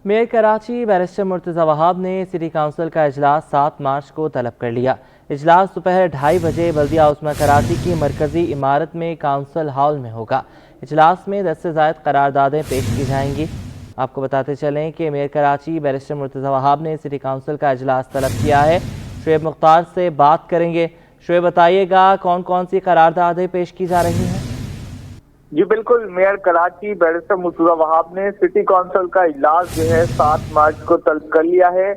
Mayor Karachi barrister Murtaza Wahab ने city council का इजलास 7 मार्च को तलब कर लिया। इजलास दोपहर 2:30 बजे बल्दिया उस्मा कराची की मरकजी इमारत में काउंसिल हॉल में होगा। इजलास में 10 से ज़ायद करारदादें पेश की जाएंगी। आपको बताते चलें कि मेयर कराची बैरिस्टर मुर्तज़ा वहाब ने सिटी काउंसिल का इजलास तलब किया है। शुएब मुख्तार से बात करेंगे। शुएब, बताइएगा कौन कौन सी करारदादें पेश की जा रही हैं? जी बिल्कुल, मेयर कराची बैरिस्टर मुर्तज़ा वहाब ने सिटी काउंसिल का इजलास जो है 7 मार्च को तलब कर लिया है।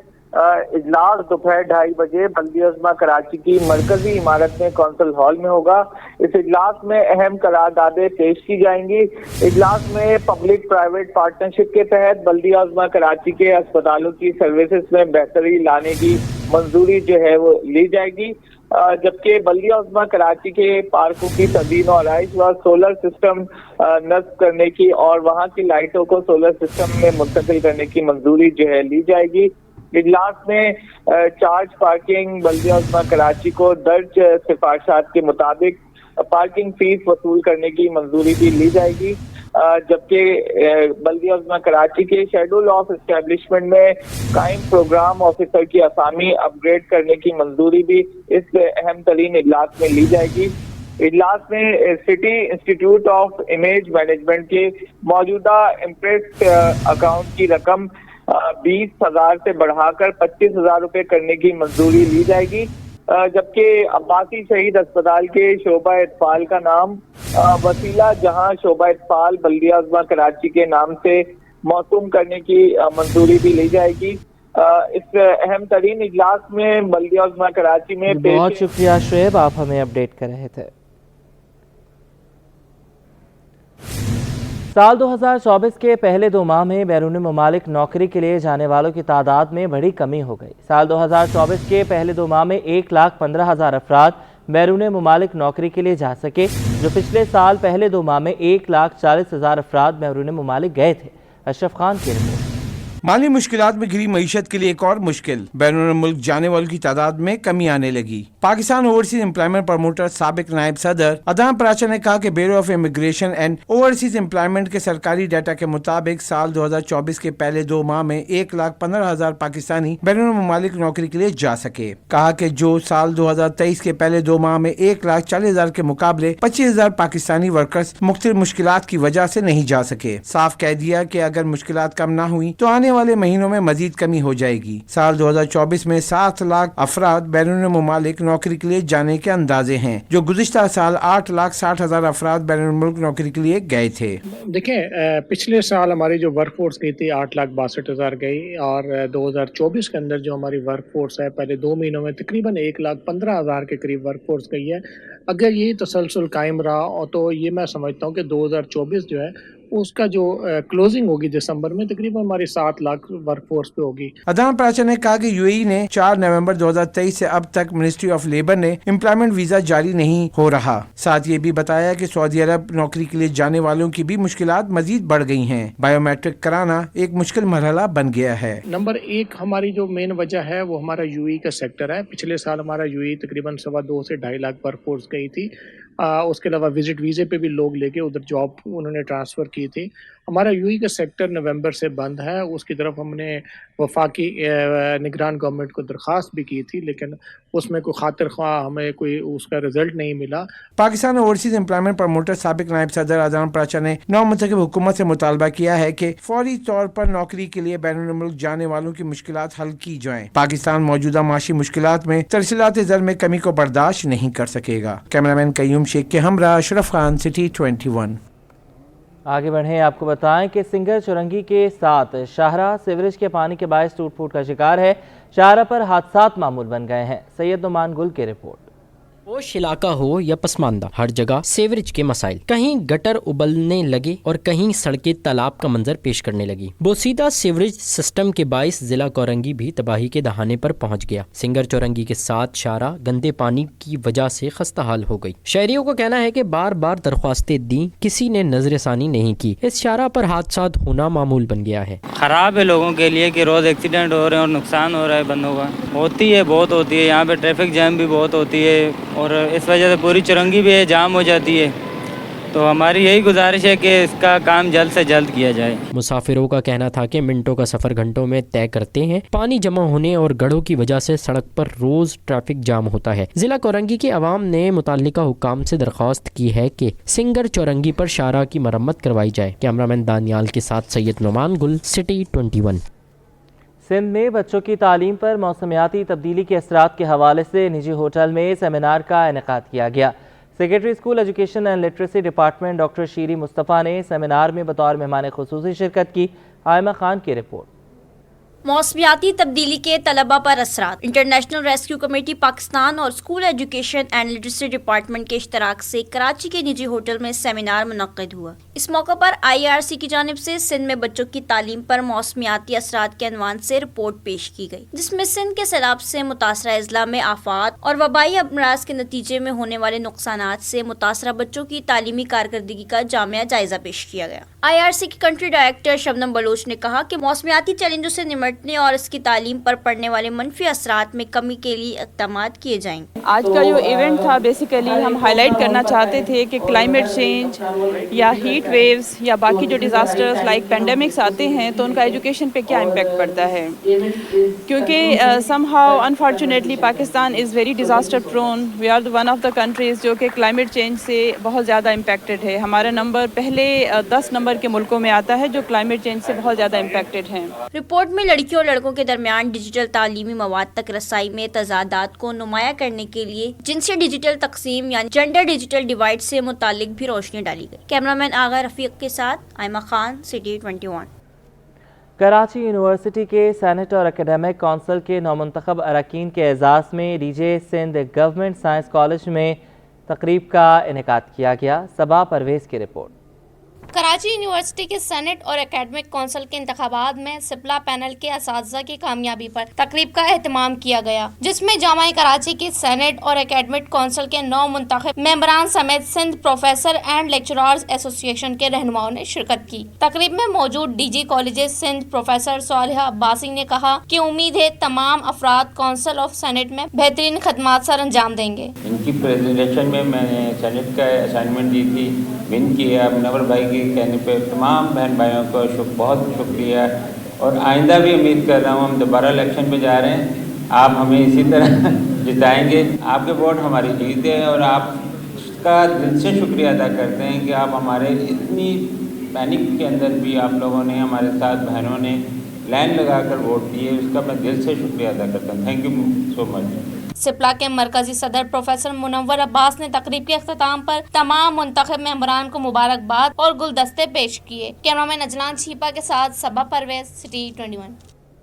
इजलास दोपहर 2:30 बजे बल्दिया उस्मा कराची की मरकजी इमारत में काउंसिल हॉल में होगा। इस इजलास में अहम करारदादें पेश की जाएंगी। इजलास में पब्लिक प्राइवेट पार्टनरशिप के तहत बल्दिया उस्मा कराची के अस्पतालों की सर्विसेज में बेहतरी लाने की मंजूरी जो है वो ली जाएगी, जबकि बल्दिया उस्मा कराची के पार्कों की तदीन और आइश व सोलर सिस्टम नस्ब करने की और वहां की लाइटों को सोलर सिस्टम में मुंतकिल करने की मंजूरी जो है ली जाएगी। इजलास में चार्ज पार्किंग बल्दिया उस्मा कराची को दर्ज सिफारिशात के मुताबिक पार्किंग फीस वसूल करने की मंजूरी भी ली जाएगी, जबकि बल्दिया उस्मा कराची के शेड्यूल ऑफ एस्टेब्लिशमेंट में कायम प्रोग्राम ऑफिसर की असामी अपग्रेड करने की मंजूरी भी इस अहम तरीन इजलास में ली जाएगी। इजलास में city institute of image management के मौजूदा इम्प्रेस अकाउंट की रकम 20,000 से बढ़ाकर 25,000 रुपए करने की मंजूरी ली जाएगी, जबकि अब्बासी शहीद अस्पताल के शोबा इत्फाल का नाम वसीला जहां शोबा इत्फाल बल्दिया उस्मा कराची के नाम से मौसूम करने की मंजूरी भी ली जाएगी। इस अहम तरीन इजलास में बल्दिया उस्मा कराची में बहुत शुक्रिया शुएब, आप हमें अपडेट कर रहे थे। साल 2024 के पहले 2 माह में बैरून ममालिक नौकरी के लिए जाने वालों की तादाद में बड़ी कमी हो गई। साल 2024 के पहले 2 माह में 1,15,000 अफराद बैरून ममालिक नौकरी के लिए जा सके, जो पिछले साल पहले 2 माह में 1,40,000 अफराद बैरून ममालिक गए थे। अशरफ खान की रिपोर्ट। माली मुश्किलात में घिरी मईशत के लिए एक और मुश्किल, बैरून मुल्क जाने वालों की तादाद में कमी आने लगी। पाकिस्तान ओवरसीज एम्प्लॉयमेंट प्रमोटर साबिक नायब सदर अदनान पराचा ने कहा कि bureau of immigration and overseas employment के सरकारी डाटा के मुताबिक साल 2024 के पहले 2 माह में 1,15,000 पाकिस्तानी बैरून ममालिक नौकरी के लिए जा सके। कहा कि जो साल 2023 के पहले 2 माह में 1,40,000 के मुकाबले 25,000 पाकिस्तानी वर्कर्स मुख्तलिफ मुश्किलात की वजह से नहीं जा सके। साफ कह दिया कि अगर मुश्किलात कम न हुई तो आने वाले महीनों में मजीद कमी हो जाएगी। साल 2024 में 7 लाख अफराद बैरून ममालिक नौकरी के लिए जाने के अंदाजे हैं, जो गुज़िश्ता साल 8,60,000 अफराद बैरून मुल्क नौकरी के लिए गए थे। देखें, पिछले साल हमारी जो वर्क फोर्स गई थी 8,62,000 गई, और 2024 के अंदर जो हमारी वर्क फोर्स है पहले 2 महीनों में तकरीबन 1,15,000 के करीब वर्क फोर्स गई है। अगर ये तसलसल कायम रहा तो ये मैं समझता हूँ कि 2024 जो है उसका जो क्लोजिंग होगी दिसंबर में तकरीबन हमारी 7 लाख वर्कफोर्स पे होगी। अदनान पराचा ने कहा कि यूएई ने 4 नवंबर 2023 से अब तक मिनिस्ट्री ऑफ लेबर ने एम्प्लॉयमेंट वीजा जारी नहीं हो रहा। साथ ये भी बताया कि सऊदी अरब नौकरी के लिए जाने वालों की भी मुश्किलात मजीद बढ़ गई हैं। बायोमेट्रिक कराना एक मुश्किल मरहला बन गया है। नंबर 1 हमारी जो मेन वजह है वो हमारा यूएई का सेक्टर है। पिछले साल हमारा यूएई तकरीबन 2.25 से 2.5 लाख वर्कफोर्स गई थी। उसके अलावा विजिट वीज़े पे भी लोग लेके उधर जॉब उन्होंने ट्रांसफ़र की थी। हमारा यूएई का सेक्टर नवंबर से बंद है। उसकी तरफ हमने वफाकी निगरान गवर्नमेंट को दरख्वास्त भी की थी, लेकिन उसमें कोई खातिर ख्वाह हमें कोई उसका रिजल्ट नहीं मिला। पाकिस्तान ओवरसीज एम्प्लॉयमेंट प्रमोटर साबिक नायब सदर अदनान पराचा ने नौ मुंतखब हुकूमत से मुतालबा किया है कि फौरी तौर पर नौकरी के लिए बैरून मुल्क जाने वालों की मुश्किलात हल की जाएं। पाकिस्तान मौजूदा माशी मुश्किलात में तरसीलात ज़र में कमी को बर्दाश्त नहीं कर सकेगा। कैमरामैन कयूम शेख के हमरा अशरफ खान, सिटी 21। आगे बढ़ें, आपको बताएं कि सिंगर चुरंगी के साथ शाहरा सीवरेज के पानी के बायस टूट फूट का शिकार है। शाहरा पर हादसात मामूल बन गए हैं। सैयद नुमान गुल की रिपोर्ट। पोश इलाका हो या पसमानदा, हर जगह सीवरेज के मसाइल, कहीं गटर उबलने लगे और कहीं सड़कें तालाब का मंजर पेश करने लगी। बोसीदा सीवरेज सिस्टम के बाइस जिला कोरंगी भी तबाही के दहाने पर पहुंच गया। सिंगर चौरंगी के साथ शाहरा गंदे पानी की वजह से खस्ता हाल हो गई। शहरियों को कहना है कि बार बार दरख्वास्तें दी, किसी ने नजरसानी नहीं की। इस शाहरा पर हादसा होना मामूल बन गया है। खराब है लोगों के लिए कि रोज एक्सीडेंट हो रहे हैं और नुकसान हो रहा है बंदों का। होती है, बहुत होती है। यहाँ पे ट्रैफिक जैम भी बहुत होती है और इस वजह से पूरी चुरंगी भी जाम हो जाती है। तो हमारी यही गुजारिश है कि इसका काम जल्द से जल्द किया जाए। मुसाफिरों का कहना था कि मिनटों का सफर घंटों में तय करते हैं। पानी जमा होने और गढ़ों की वजह से सड़क पर रोज ट्रैफिक जाम होता है। जिला कोरंगी के अवाम ने मुताल्लिका हुक्काम से दरख्वास्त की है कि सिंगर चौरंगी पर शाहराह की मरम्मत करवाई जाए। कैमरामैन दानियाल के साथ सैयद नुमान गुल, सिटी 21। सिंध में बच्चों की तालीम पर मौसमियाती तब्दीली के असरात के हवाले से निजी होटल में सेमिनार का इनेकाद किया गया। Secretary school education and literacy department doctor Shiri Mustafa ने सेमिनार में बतौर मेहमान खुसूसी शिरकत की। आयमा खान की रिपोर्ट। मौसमियाती तब्दीली के तलबा पर असरात। इंटरनेशनल रेस्क्यू कमेटी पाकिस्तान और school education and literacy department के इश्तराक से कराची के निजी होटल में सेमिनार मुनक्किद हुआ। इस मौके पर IRC की जानिब से सिंध में बच्चों की तालीम पर मौसमियाती असरात के अनवान से रिपोर्ट पेश की गई, जिसमें सिंध के सैलाब से मुतासरा अजला में आफात और वबाई अमराज के नतीजे में होने वाले नुकसानात से मुतासरा बच्चों की तालीमी कारकर्दगी का जामिया जायजा पेश किया गया। IRC की कंट्री डायरेक्टर शबनम बलोच ने कहा कि मौसमियाती चैलेंजों से निमटने और इसकी तालीम पर पड़ने वाले मनफी असरात में कमी के लिए इक़दामात किए जाएंगे। आज का जो इवेंट था बेसिकली हम हाईलाइट करना चाहते थे कि क्लाइमेट चेंज या हीट वेव्स या बाकी जो डिज़ास्टर्स लाइक पेंडेमिक्स आते हैं तो उनका एजुकेशन पे क्या इम्पैक्ट पड़ता है, क्योंकि somehow unfortunately Pakistan is very disaster prone. We are one of the countries जो कि क्लाइमेट चेंज से बहुत ज़्यादा इम्पैक्टेड है। हमारा नंबर पहले 10 नंबर के मुल्कों में आता है जो क्लाइमेट चेंज से बहुत ज़्यादा इम्पैक्टेड हैं। रिपोर्ट में लड़कियों और लड़कों के दरमियान डिजिटल तालीमी मवाद तक रसाई में तजादात को नुमाया करने के लिए जिनसी डिजिटल तकसीम यानी जेंडर डिजिटल डिवाइड से मुतालिक भी रोशनी डाली गई। कैमरामैन आगा रफीक के साथ आयमा खान, सिटी 21। कराची यूनिवर्सिटी के सेनेट और एकेडमिक काउंसिल के नौमुंतखब अरकान के एजाज़ में DJ Sindh Government Science College में तकरीब का इनेकाद किया गया। सबा परवेज़ की रिपोर्ट। कराची यूनिवर्सिटी के सेनेट और एकेडमिक काउंसिल के इंतखाबात में सिपला पैनल के असातिज़ा की कामयाबी पर तकरीब का एहतमाम किया गया, जिसमें जामा कराची के सेनेट और एकेडमिक काउंसिल के 9 मुंतखब मेंबरान समेत Sindh Professor and Lecturers Association के रहनुमाओं ने शिरकत की। तकरीब में मौजूद DG Colleges Sindh professor Saliha Abbasi ने कहा कि उम्मीद है तमाम अफराद काउंसिल ऑफ सेनेट में बेहतरीन खदमात सर अंजाम देंगे। इनकी प्रेजेंटेशन में मैंने सेनेट का असाइनमेंट दी थी, विन किया। नवर भाई के कहने पे तमाम बहन भाइयों को बहुत शुक्रिया, और आइंदा भी उम्मीद कर रहा हूँ हम दोबारा इलेक्शन पे जा रहे हैं, आप हमें इसी तरह जिताएंगे। आपके वोट हमारी जीत है और आपका दिल से शुक्रिया अदा करते हैं कि आप हमारे इतनी पैनिक के अंदर भी आप लोगों ने हमारे साथ बहनों ने लाइन लगाकर वोट दिए, उसका मैं दिल से शुक्रिया अदा करता हूँ। Thank you so much. Cipla के मरकजी सदर प्रोफेसर मुनव्वर अब्बास ने तकरीब के अख्ताम पर तमाम मुंतखब मेंबरान को मुबारकबाद और गुलदस्ते पेश किए। कैमरामैन अजलान छीपा के साथ सबा परवेज, सिटी 21।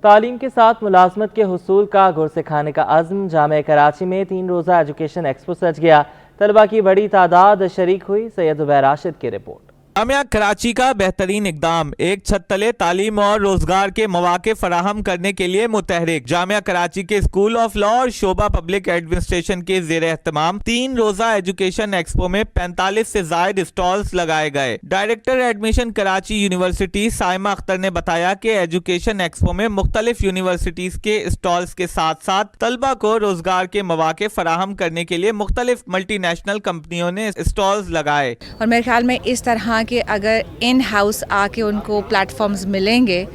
तालीम के साथ मुलाजमत के हुसूल का गुर सिखाने का अज़्म। जामे कराची में 3 रोज़ा एजुकेशन एक्सपो सज गया। तलबा की बड़ी तादाद शरीक हुई। सैयद उबैर राशिद की रिपोर्ट। जामिया कराची का बेहतरीन इकदाम, एक छत तले तालीम और रोजगार के मौके फराहम करने के लिए मुतहरिक। जामिया कराची के स्कूल ऑफ लॉ और शोबा पब्लिक एडमिनिस्ट्रेशन के जेर एहतमाम 3 रोजा एजुकेशन एक्सपो में 45 से जायद स्टॉल्स लगाए गए। Director admission Karachi university Saima Akhtar ने बताया कि एजुकेशन एक्सपो में मुख्तलिफ यूनिवर्सिटीज के स्टॉल्स के साथ साथ तलबा को रोजगार के मौके फराहम करने के लिए मुख्तलिफ मल्टीनेशनल कंपनियों ने स्टॉल्स लगाए। और मेरे ख्याल में इस तरह कि अगर इन हाउस आके उनको प्लेटफॉर्म्स मिलेंगे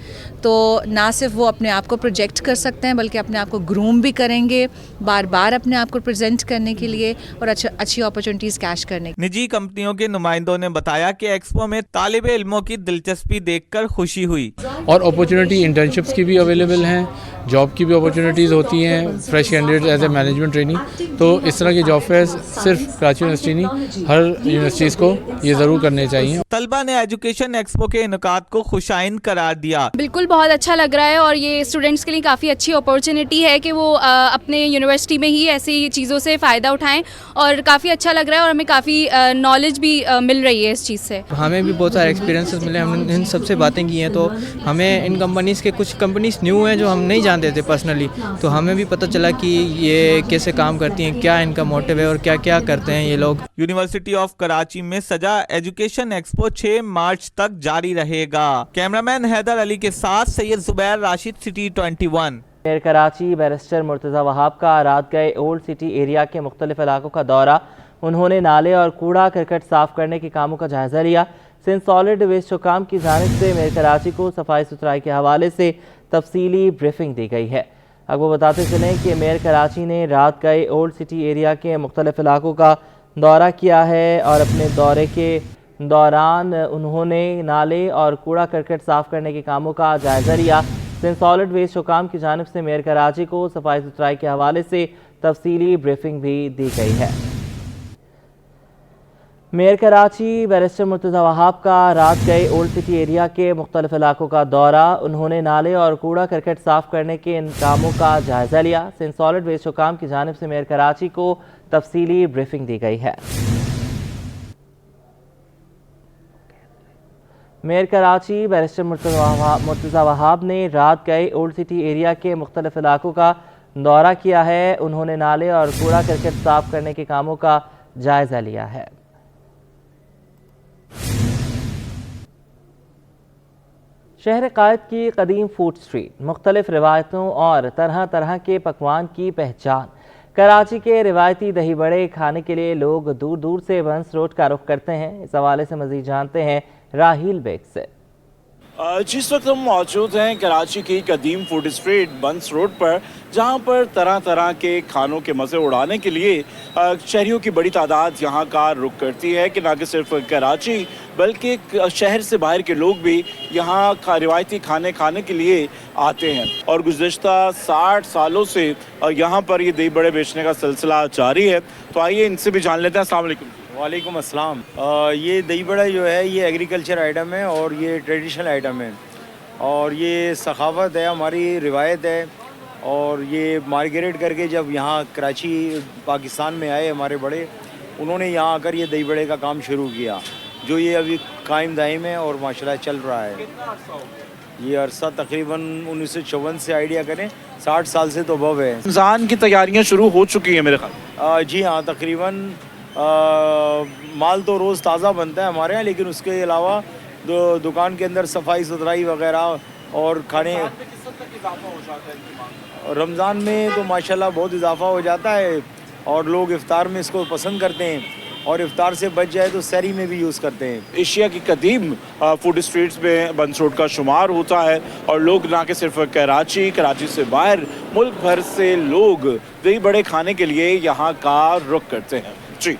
तो ना सिर्फ वो अपने आप को प्रोजेक्ट कर सकते हैं बल्कि अपने आप को ग्रूम भी करेंगे, बार बार अपने आप को प्रेजेंट करने के लिए और अच्छी अपॉर्चुनिटीज कैश करने। निजी कंपनियों के नुमाइंदों ने बताया कि एक्सपो में तालिबे इल्मों की दिलचस्पी देखकर खुशी हुई। और अपॉर्चुनिटी इंटर्नशिप्स की भी अवेलेबल हैं, जॉब की भी अपॉर्चुनिटीज़ होती हैं, fresh candidate as a management training. तो इस तरह की जॉब फेयर्स सिर्फ कराची यूनिवर्सिटी नहीं, हर यूनिवर्सिटीज़ को ये ज़रूर करने चाहिए। तलबा ने एजुकेशन एक्सपो के इनकाद को खुशाइन करार दिया। बिल्कुल बहुत अच्छा लग रहा है और ये स्टूडेंट्स के लिए काफ़ी अच्छी अपॉर्चुनिटी है कि वो अपने यूनिवर्सिटी में ही ऐसी चीज़ों से फ़ायदा उठाएं और काफ़ी अच्छा लग रहा है और हमें काफ़ी नॉलेज भी मिल रही है इस चीज़ से। हमें भी बहुत सारे एक्सपीरियंसेस मिले, हमने इन सबसे बातें की हैं तो हमें इन कंपनीज़ के कुछ कंपनीज़ न्यू हैं जो हम नहीं जानते थे पर्सनली, तो हमें भी पता चला कि ये कैसे काम करती हैं, क्या इनका मोटिव है और क्या क्या करते हैं ये लोग। यूनिवर्सिटी ऑफ कराची में सजा एजुकेशन एक्सपो 6 मार्च तक जारी रहेगा। कैमरामैन हैदर अली के साथ Syed Zubair Rashid, city 21। Mayor Karachi barrister Murtaza Wahab का रात गए ओल्ड सिटी एरिया के मुख्तलिफ इलाकों का दौरा। उन्होंने नाले और कूड़ा करकट साफ करने के कामों का जायजा लिया। सिंध सॉलिड वेस्ट हुकाम की जानिब से मेयर कराची को सफाई सुथराई के हवाले से तफसीली ब्रीफिंग दी गई है। आपको बताते चलें कि मेयर कराची ने रात गए ओल्ड सिटी एरिया के मुख्तलिफ इलाकों का दौरा किया है और अपने दौरे के दौरान उन्होंने नाले और कूड़ा करकट साफ करने के कामों का जायजा लिया। सिंध सॉलिड वेस्ट हुकाम की जानिब से मेयर कराची को सफाई सुथराई के हवाले से तफसीली ब्रीफिंग भी दी गई है। मेयर कराची बैरिस्टर मुर्तज़ा वहाब का रात गए ओल्ड सिटी एरिया के मुख्तलिफ इलाकों का दौरा, उन्होंने नाले और कूड़ा करकट साफ करने के इन कामों का जायजा लिया। सिंध सॉलिड वेस्ट हुकाम की जानिब से मेयर कराची को तफसीली ब्रीफिंग दी गई है। मेयर कराची बैरिस्टर मुर्तज़ा वहाब ने रात गए ओल्ड सिटी एरिया के मुख्तलिफ इलाकों का दौरा किया है। उन्होंने नाले और कूड़ा करकट साफ करने के कामों का जायजा लिया है। शहर कायद की कदीम फूड स्ट्रीट मुख्तलिफ रिवायतों और तरह तरह के पकवान की पहचान। कराची के रिवायती दही बड़े खाने के लिए लोग दूर दूर से बंस रोड का रुख करते हैं। इस हवाले से मजीद जानते हैं राहील बेग से। जिस वक्त हम मौजूद हैं कराची की कदीम फूड स्ट्रीट बंस रोड पर, जहां पर तरह तरह के खानों के मज़े उड़ाने के लिए शहरियों की बड़ी तादाद यहां का रुख करती है कि न कि सिर्फ कराची बल्कि शहर से बाहर के लोग भी यहां रिवायती खाने खाने के लिए आते हैं। और गुज़श्ता 60 सालों से यहां पर ये दही बड़े बेचने का सिलसिला जारी है। तो आइए इनसे भी जान लेते हैं। अस्सलाम वालेकुम। वालेकुम अस्सलाम। ये दही बड़ा जो है ये एग्रीकल्चर आइटम है और ये ट्रेडिशनल आइटम है और ये सखावत है, हमारी रिवायत है। और ये मार्गरेट करके जब यहाँ कराची पाकिस्तान में आए हमारे बड़े, उन्होंने यहाँ आकर ये दही बड़े का काम शुरू किया जो ये अभी कायम दायम है और माशाल्लाह चल रहा है। ये अरसा तकरीबन 1954 से आइडिया करें 60 साल से तो अबव है। रमज़ान की तैयारियाँ शुरू हो चुकी हैं मेरे ख्याल। जी हाँ, तकरीबन माल तो रोज़ ताज़ा बनता है हमारे यहाँ, लेकिन उसके अलावा दुकान के अंदर सफाई सुथराई वगैरह और खाने रमज़ान में तो माशाल्लाह बहुत इजाफा हो जाता है और लोग इफ्तार में इसको पसंद करते हैं और इफ्तार से बच जाए तो सहरी में भी यूज़ करते हैं। एशिया की कदीम फूड स्ट्रीट्स में बंस रोड का शुमार होता है और लोग ना कि सिर्फ कराची से बाहर मुल्क भर से लोग दही बड़े खाने के लिए यहाँ का रुख करते हैं। जी।